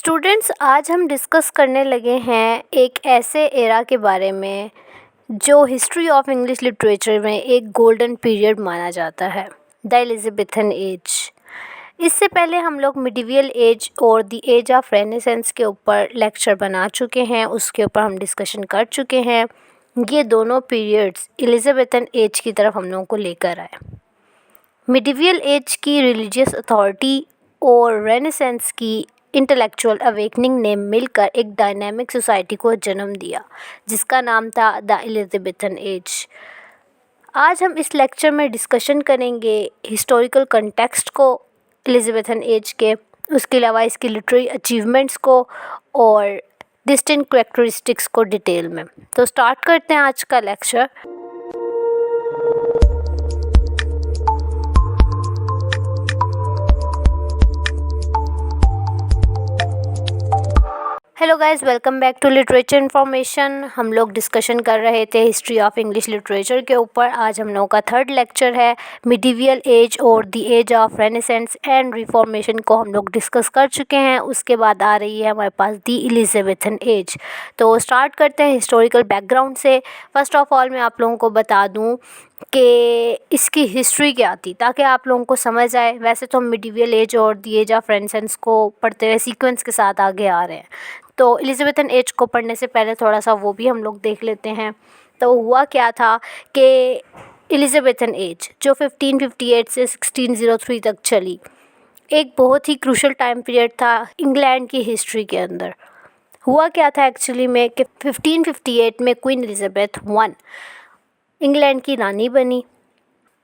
Students, आज हम discuss करने लगे हैं एक ऐसे एरा के बारे में जो हिस्ट्री ऑफ इंग्लिश लिटरेचर में एक गोल्डन पीरियड माना जाता है, द एलिज़ाबेथन एज। इससे पहले हम लोग मिडिवियल एज और द एज ऑफ रेनेसेंस के ऊपर लेक्चर बना चुके हैं, उसके ऊपर हम डिस्कशन कर चुके हैं। ये दोनों पीरियड्स एलिज़ाबेथन एज की तरफ हम लोगों को लेकर आए। मिडिवियल एज की रिलीजियस अथॉरिटी और रेनेसेंस की इंटेलेक्चुअल अवेकनिंग ने मिलकर एक डायनामिक सोसाइटी को जन्म दिया जिसका नाम था द एलिज़ाबेथन एज। आज हम इस लेक्चर में डिस्कशन करेंगे हिस्टोरिकल कंटेक्स्ट को एलिज़ाबेथन एज के, उसके अलावा इसकी लिटरेरी अचीवमेंट्स को और डिस्टिंक्ट कैरेक्टरिस्टिक्स को डिटेल में। तो स्टार्ट करते हैं आज का lecture. Hello guys, welcome back to literature information. हम लोग डिस्कशन कर रहे थे हिस्ट्री ऑफ इंग्लिश लिटरेचर के ऊपर। आज हम लोगों का थर्ड लेक्चर है। मिडिवियल एज और the age of Renaissance and Reformation को हम लोग डिस्कस कर चुके हैं। उसके बाद आ रही है हमारे पास द एलिज़ाबेथन एज। तो स्टार्ट करते हैं हिस्टोरिकल बैकग्राउंड से। फर्स्ट ऑफ ऑल मैं आप लोगों को बता दूं कि इसकी हिस्ट्री क्या थी ताकि आप लोगों को समझ आए। वैसे तो हम मिडिवियल एज और द एज ऑफ रेनेसेंस को पढ़ते हुए सीक्वेंस के साथ आगे आ रहे हैं, तो एलिज़ाबेथन एज को पढ़ने से पहले थोड़ा सा वो भी हम लोग देख लेते हैं। तो हुआ क्या था कि एलिज़ाबेथन एज जो 1558 से 1603 तक चली, एक बहुत ही क्रूशल टाइम पीरियड था इंग्लैंड की हिस्ट्री के अंदर। हुआ क्या था एक्चुअली में कि 1558 में क्वीन एलिज़ाबेथ वन इंग्लैंड की रानी बनी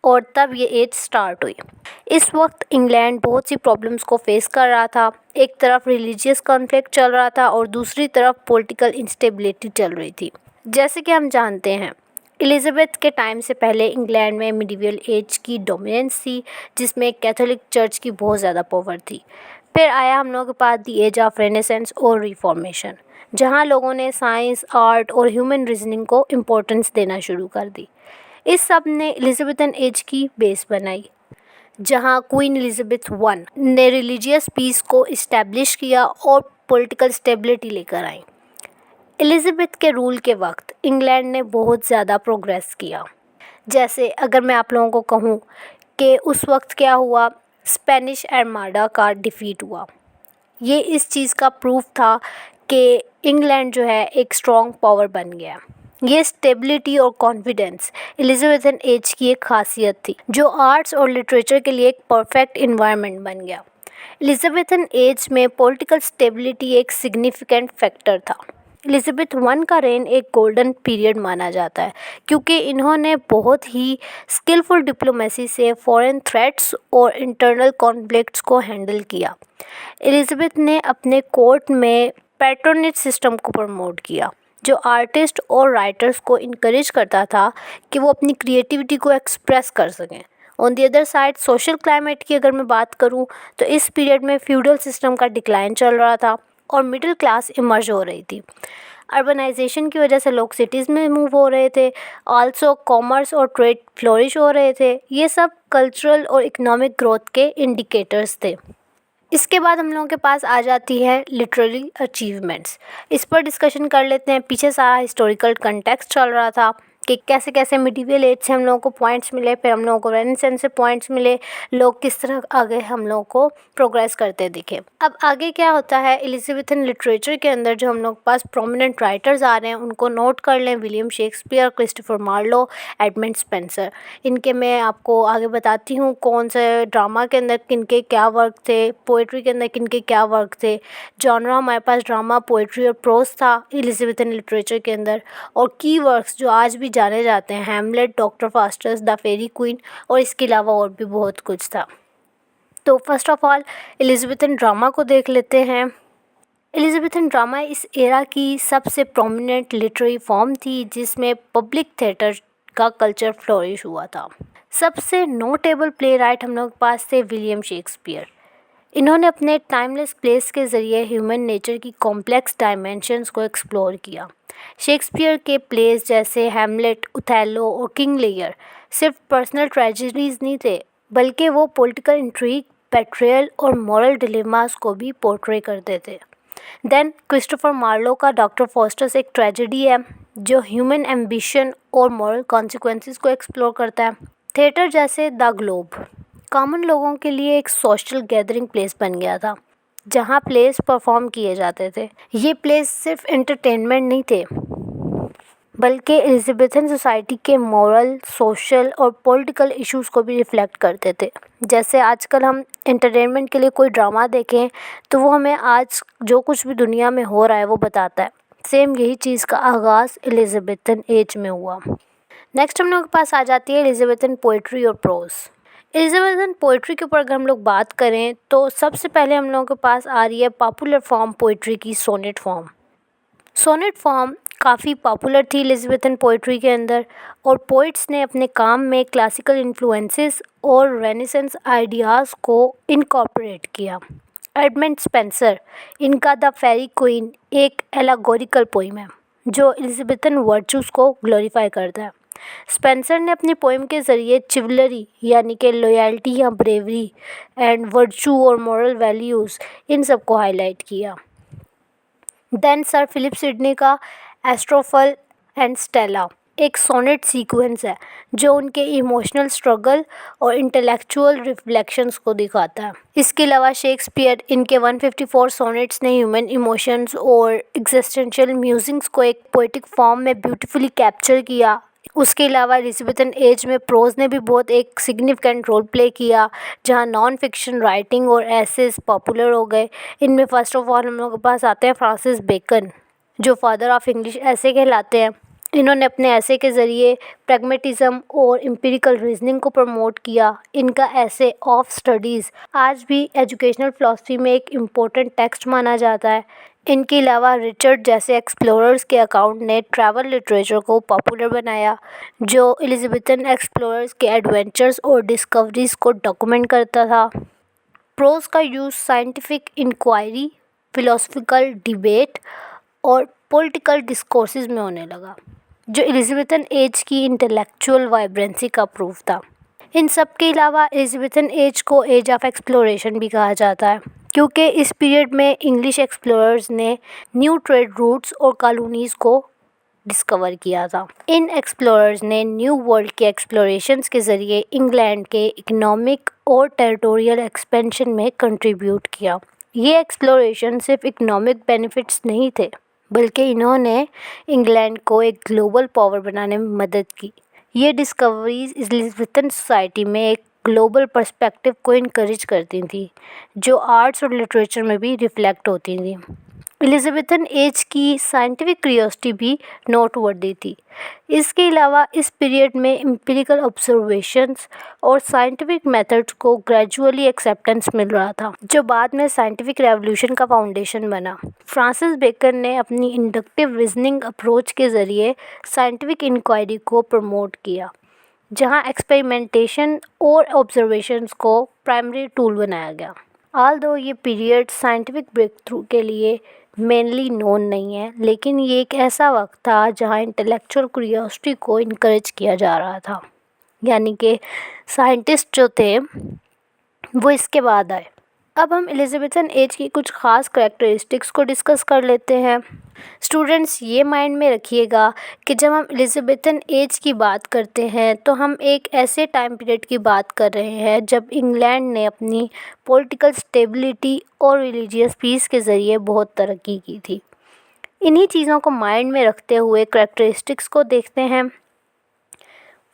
और तब ये एज स्टार्ट हुई। इस वक्त इंग्लैंड बहुत सी प्रॉब्लम्स को फेस कर रहा था। एक तरफ रिलीजियस कॉन्फ्लिक्ट चल रहा था और दूसरी तरफ पॉलिटिकल इंस्टेबिलिटी चल रही थी। जैसे कि हम जानते हैं, एलिज़ाबेथ के टाइम से पहले इंग्लैंड में मिडिवियल एज की डोमिनेंस थी जिसमें कैथोलिक चर्च की बहुत ज़्यादा पावर थी। फिर आया हम लोगों के पास द एज ऑफ रेनेसेंस और रिफॉर्मेशन, जहाँ लोगों ने साइंस, आर्ट और ह्यूमन रीजनिंग को इम्पोर्टेंस देना शुरू कर दी। इस सब ने एलिज़ाबेथन एज की बेस बनाई, जहां क्वीन एलिज़ाबेथ वन ने रिलीजियस पीस को इस्टेब्लिश किया और पॉलिटिकल स्टेबिलिटी लेकर आई। एलिज़ाबेथ के रूल के वक्त इंग्लैंड ने बहुत ज़्यादा प्रोग्रेस किया। जैसे अगर मैं आप लोगों को कहूँ कि उस वक्त क्या हुआ, स्पेनिश आर्माडा का डिफ़ीट हुआ। ये इस चीज़ का प्रूफ था कि इंग्लैंड जो है एक स्ट्रॉन्ग पावर बन गया। ये स्टेबिलिटी और कॉन्फिडेंस एलिज़ाबेथन एज की एक खासियत थी जो आर्ट्स और लिटरेचर के लिए एक परफेक्ट इन्वायरमेंट बन गया। एलिज़ाबेथन एज में पॉलिटिकल स्टेबिलिटी एक सिग्निफिकेंट फैक्टर था। एलिज़ाबेथ वन का रेन एक गोल्डन पीरियड माना जाता है क्योंकि इन्होंने बहुत ही स्किलफुल डिप्लोमेसी से फॉरेन थ्रेट्स और इंटरनल कॉन्फ्लिक्ट्स को हैंडल किया। एलिज़ाबेथ ने अपने कोर्ट में पैट्रोनेज सिस्टम को प्रमोट किया जो आर्टिस्ट और राइटर्स को इनकरेज करता था कि वो अपनी क्रिएटिविटी को एक्सप्रेस कर सकें। On the other side social climate की अगर मैं बात करूं तो इस पीरियड में फ्यूडल सिस्टम का डिक्लाइन चल रहा था और मिडिल क्लास इमर्ज हो रही थी। अर्बनाइजेशन की वजह से लोग सिटीज़ में मूव हो रहे थे। आल्सो कॉमर्स और ट्रेड फ्लोरिश हो रहे थे। ये सब कल्चरल और इकोनॉमिक ग्रोथ के इंडिकेटर्स थे। इसके बाद हम लोगों के पास आ जाती है लिटरेरी अचीवमेंट्स। इस पर डिस्कशन कर लेते हैं। पीछे सारा हिस्टोरिकल कंटेक्स्ट चल रहा था कि कैसे कैसे मिडिवियल एज से हम लोगों को पॉइंट्स मिले, फिर हम लोगों को रेनेसेंस से पॉइंट्स मिले, लोग किस तरह आगे हम लोगों को प्रोग्रेस करते दिखे। अब आगे क्या होता है, एलिज़ाबेथन लिटरेचर के अंदर जो हम लोग के पास प्रोमिनेंट राइटर्स आ रहे हैं उनको नोट कर लें। William Shakespeare, Christopher Marlowe, Edmund Spenser. इनके मैं आपको आगे बताती हूँ कौन से ड्रामा के अंदर किनके क्या वर्क थे, पोइट्री के अंदर किनके क्या वर्क थे। जॉनरा हमारे पास ड्रामा, पोइट्री और प्रोज था एलिज़ाबेथन लिटरेचर के अंदर। और की वर्क्स जो आज भी जाने जाते हैं, Hamlet, Doctor Faustus, the Faerie Queene और इसके अलावा और भी बहुत कुछ था। तो first of all Elizabethan drama को देख लेते हैं। एलिज़ाबेथन ड्रामा इस एरा की सबसे प्रोमिनेंट लिटरेरी फॉर्म थी जिसमें पब्लिक थिएटर का कल्चर फ्लोरिश हुआ था। सबसे नोटेबल प्ले राइट हम लोग के पास थे विलियम शेक्सपियर। इन्होंने अपने टाइमलेस प्लेस के ज़रिए ह्यूमन नेचर की कॉम्प्लेक्स डायमेंशंस को एक्सप्लोर किया। शेक्सपियर के प्लेस जैसे हैमलेट, ओथेलो और किंग लियर सिर्फ पर्सनल ट्रेजेडीज़ नहीं थे, बल्कि वो पॉलिटिकल इंट्रीग, बेट्रेयल और मॉरल डिलेमास को भी पोर्ट्रे करते थे। देन क्रिस्टोफर मार्लो का डॉक्टर फॉस्टर्स एक ट्रेजेडी है जो ह्यूमन एम्बिशन और मॉरल कॉन्सिक्वेंसेस को एक्सप्लोर करता है। थिएटर जैसे द ग्लोब कॉमन लोगों के लिए एक सोशल गैदरिंग प्लेस बन गया था जहाँ प्लेस परफॉर्म किए जाते थे। ये प्लेस सिर्फ एंटरटेनमेंट नहीं थे बल्कि एलिजाबेथन सोसाइटी के मॉरल, सोशल और पॉलिटिकल इश्यूज को भी रिफ्लेक्ट करते थे। जैसे आजकल हम एंटरटेनमेंट के लिए कोई ड्रामा देखें तो वो हमें आज जो कुछ भी दुनिया में हो रहा है वो बताता है। सेम यही चीज़ का आगाज़ एलिजाबेथन एज में हुआ। नेक्स्ट हम लोग के पास आ जाती है एलिजाबेथन पोइट्री और प्रोज। एलिजाबेथन पोइट्री के ऊपर अगर हम लोग बात करें तो सबसे पहले हम लोगों के पास आ रही है पॉपुलर फॉर्म पोइट्री की, सोनेट फॉर्म। सोनेट फॉर्म काफ़ी पॉपुलर थी एलिजाबेथन पोइट्री के अंदर और पोइट्स ने अपने काम में क्लासिकल इन्फ्लुएंसेस और रेनेसेंस आइडियाज़ को इनकॉर्पोरेट किया। एडमंड स्पेंसर, इनका द फेरी क्वीन एक एलागोरिकल पोइम है जो एलिजाबेथन वर्चूज़ को ग्लोरीफाई करता है। स्पेंसर ने अपनी पोइम के ज़रिए चिवलरी यानी कि लॉयल्टी या ब्रेवरी एंड वर्चू और मॉरल वैल्यूज़ इन सब को हाईलाइट किया। देन सर फिलिप सिडनी का एस्ट्रोफल एंड स्टेला एक सोनेट सीक्वेंस है जो उनके इमोशनल स्ट्रगल और इंटेलेक्चुअल रिफ्लेक्शंस को दिखाता है। इसके अलावा शेक्सपियर इनके 154 सोनेट्स ने ह्यूमन इमोशंस और एग्जिस्टेंशियल म्यूजिंग्स को एक पोएटिक फॉर्म में ब्यूटीफुली कैप्चर किया। उसके अलावा एलिजाबेथन एज में प्रोज ने भी बहुत एक सिग्निफिकेंट रोल प्ले किया जहाँ नॉन फिक्शन राइटिंग और एसेस पॉपुलर हो गए। इनमें फर्स्ट ऑफ ऑल हम लोगों के पास आते हैं फ्रांसिस बेकन जो फादर ऑफ इंग्लिश ऐसे कहलाते हैं। इन्होंने अपने ऐसे के ज़रिए प्रैग्मेटिज्म और एम्पिरिकल रीजनिंग को प्रमोट किया। इनका ऐसे ऑफ स्टडीज़ आज भी एजुकेशनल फ़िलासफ़ी में एक इम्पोर्टेंट टेक्स्ट माना जाता है। इनके अलावा रिचर्ड जैसे एक्सप्लोरर्स के अकाउंट ने ट्रैवल लिटरेचर को पॉपुलर बनाया जो एलिजाबेथन एक्सप्लोरर्स के एडवेंचर्स और डिस्कवरीज़ को डॉक्यूमेंट करता था। प्रोज का use scientific inquiry, philosophical debate और पॉलिटिकल डिस्कोर्सेज में होने लगा जो एलिजाबेथन एज की इंटेलेक्चुअल वाइब्रेंसी का प्रूफ था। इन सब के अलावा एलिजाबेथन एज को एज ऑफ एक्सप्लोरेशन भी कहा जाता है क्योंकि इस पीरियड में इंग्लिश एक्सप्लोरर्स ने न्यू ट्रेड रूट्स और कॉलोनीज़ को डिस्कवर किया था। इन एक्सप्लोरर्स ने न्यू वर्ल्ड के एक्सप्लोरेशंस के ज़रिए इंग्लैंड के इकोनॉमिक और टेरिटोरियल एक्सपेंशन में कंट्रीब्यूट किया। ये एक्सप्लोरेशन सिर्फ इकोनॉमिक बेनिफिट्स नहीं थे बल्कि इन्होंने इंग्लैंड को एक ग्लोबल पावर बनाने में मदद की। ये डिस्कवरीज एलिजाबेथन सोसाइटी में एक ग्लोबल पर्सपेक्टिव को इनकरेज करती थी जो आर्ट्स और लिटरेचर में भी रिफ्लेक्ट होती थी। एलिजाबेथन एज की साइंटिफिक क्यूरियोसिटी भी नोटवर्दी थी। इसके अलावा इस पीरियड में एम्पिरिकल ऑब्जर्वेशंस और साइंटिफिक मेथड्स को ग्रेजुअली एक्सेप्टेंस मिल रहा था जो बाद में साइंटिफिक रेवोल्यूशन का फाउंडेशन बना। फ्रांसिस बेकन ने अपनी इंडक्टिव रीजनिंग अप्रोच के ज़रिए साइंटिफिक इंक्वायरी को प्रमोट किया जहां एक्सपेरिमेंटेशन और ऑब्जर्वेशंस को प्राइमरी टूल बनाया गया। ऑल्दो ये पीरियड साइंटिफिक ब्रेक थ्रू के लिए मेनली नोन नहीं है लेकिन ये एक ऐसा वक्त था जहाँ इंटेलेक्चुअल क्यूरियोसिटी को इनकरेज किया जा रहा था, यानी कि साइंटिस्ट जो थे वो इसके बाद आए। अब हम एलिजाबेथन एज की कुछ ख़ास करैक्टरिस्टिक्स को डिस्कस कर लेते हैं। स्टूडेंट्स ये माइंड में रखिएगा कि जब हम एलिजाबेथन एज की बात करते हैं तो हम एक ऐसे टाइम पीरियड की बात कर रहे हैं जब इंग्लैंड ने अपनी पॉलिटिकल स्टेबिलिटी और रिलीजियस पीस के ज़रिए बहुत तरक्की की थी। इन्हीं चीज़ों को माइंड में रखते हुए करैक्टरिस्टिक्स को देखते हैं।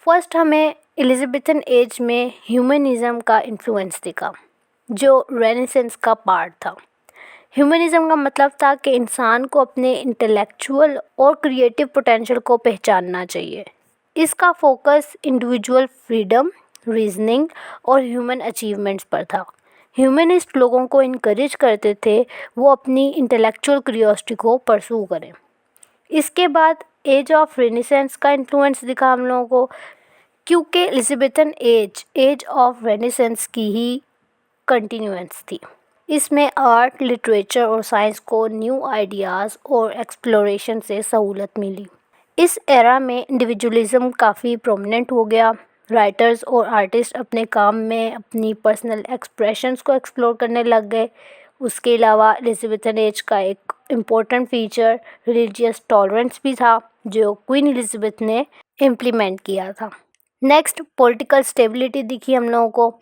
फर्स्ट हमें एलिजाबेथन एज में ह्यूमनिज़म का इन्फ्लुएंस दिखा जो रेनेसेंस का पार्ट था। ह्यूमनिज़म का मतलब था कि इंसान को अपने इंटेलेक्चुअल और क्रिएटिव पोटेंशियल को पहचानना चाहिए। इसका फोकस इंडिविजुअल फ्रीडम, रीजनिंग और ह्यूमन अचीवमेंट्स पर था। ह्यूमनिस्ट लोगों को इनकरेज करते थे वो अपनी इंटेलेक्चुअल क्यूरियोसिटी को परस्यू करें। इसके बाद एज ऑफ रेनेसेंस का इन्फ्लुएंस दिखा हम लोगों को क्योंकि एलिजाबेथन एज ऑफ रेनेसेंस की ही कंटिन्यूएंस थी। इसमें आर्ट, लिटरेचर और साइंस को न्यू आइडियाज़ और एक्सप्लोरेशन से सहूलत मिली। इस एरा में इंडिविजुअलिज्म काफ़ी प्रोमिनेंट हो गया। राइटर्स और आर्टिस्ट अपने काम में अपनी पर्सनल एक्सप्रेशंस को एक्सप्लोर करने लग गए उसके अलावा एलिज़ाबेथन एज का एक इम्पोर्टेंट फीचर रिलीजियस टॉलरेंस भी था, जो क्वीन एलिज़ाबेथ ने इम्प्लीमेंट किया था। नेक्स्ट पॉलिटिकल स्टेबिलिटी दिखी हम लोगों को,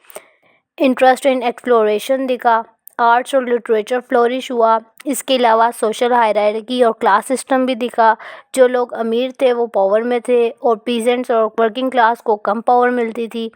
इंटरेस्ट इन एक्सप्लोरेशन दिखा, आर्ट्स और लिटरेचर फ्लोरिश हुआ। इसके अलावा सोशल हायरार्की और क्लास सिस्टम भी दिखा, जो लोग अमीर थे वो पावर में थे और पीजेंट्स और वर्किंग क्लास को कम पावर मिलती थी।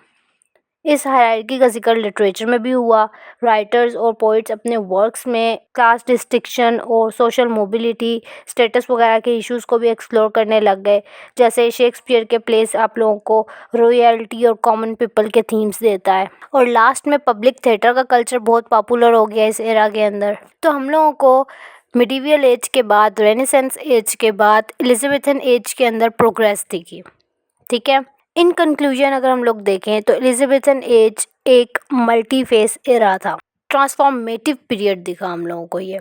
इस हायरार्की का जिक्र लिटरेचर में भी हुआ। राइटर्स और पोइट्स अपने वर्क्स में क्लास डिस्टिंक्शन और सोशल मोबिलिटी, स्टेटस वगैरह के इश्यूज़ को भी एक्सप्लोर करने लग गए। जैसे शेक्सपियर के प्लेस आप लोगों को रॉयल्टी और कॉमन पीपल के थीम्स देता है। और लास्ट में पब्लिक थिएटर का कल्चर बहुत पॉपुलर हो गया इस एरा के अंदर। तो हम लोगों को मिडीवियल एज के बाद, रेनेसेंस एज के बाद एलिज़ाबेथन एज के अंदर प्रोग्रेस दिखी। ठीक है, इन कंक्लूजन अगर हम लोग देखें तो एलिज़ाबेथन एज एक मल्टी फेस एरा था, ट्रांसफॉर्मेटिव पीरियड दिखा हम लोगों को ये।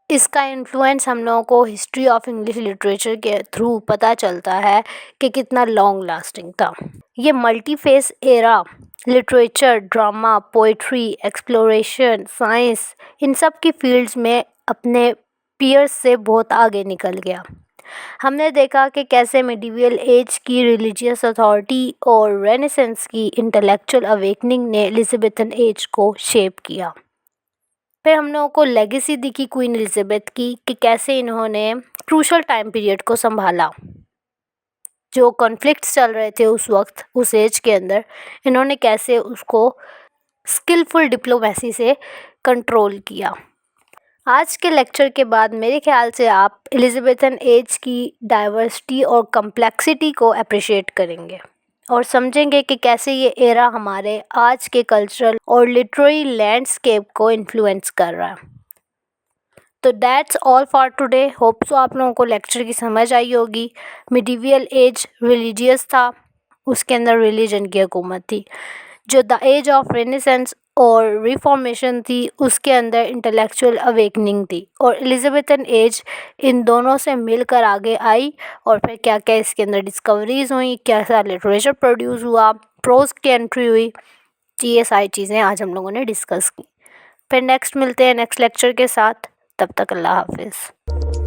इसका इन्फ्लुएंस हम लोगों को हिस्ट्री ऑफ इंग्लिश लिटरेचर के थ्रू पता चलता है कि कितना लॉन्ग लास्टिंग था ये multi face era. Literature, drama, poetry, exploration, science, इन सब की फील्ड्स में अपने पीयर्स से बहुत आगे निकल गया। हमने देखा कि कैसे मिडीवियल एज की रिलीजियस अथॉरिटी और रेनेसेंस की इंटेलेक्चुअल अवेकनिंग ने एलिज़ाबेथन एज को शेप किया। फिर हम लोगों को लेगेसी दिखी क्वीन एलिज़ाबेथ की कि कैसे इन्होंने क्रूशल टाइम पीरियड को संभाला। जो कॉन्फ्लिक्ट्स चल रहे थे उस वक्त, उस एज के अंदर, इन्होंने कैसे उसको स्किलफुल डिप्लोमेसी से कंट्रोल किया। आज के लेक्चर के बाद मेरे ख्याल से आप एलिज़ाबेथन एज की डाइवर्सिटी और कम्प्लेक्सिटी को अप्रिशिएट करेंगे और समझेंगे कि कैसे ये एरा हमारे आज के कल्चरल और लिटरेरी लैंडस्केप को इन्फ्लुएंस कर रहा है। तो that's all for today. Hope so आप लोगों को लेक्चर की समझ आई होगी। मिडीवियल एज रिलीजियस था, उसके अंदर रिलीजन की हुकूमत थी। जो द एज ऑफ रेनेसेंस और रिफॉर्मेशन थी, उसके अंदर इंटेलेक्चुअल अवेकनिंग थी। और एलिज़ाबेथन एज इन दोनों से मिलकर आगे आई और फिर क्या क्या इसके अंदर डिस्कवरीज हुई, क्या सा लिटरेचर प्रोड्यूस हुआ, प्रोज की एंट्री हुई, ये सारी चीज़ें आज हम लोगों ने डिस्कस की। फिर नेक्स्ट मिलते हैं नेक्स्ट लेक्चर के साथ। तब तक अल्लाह हाफिज़।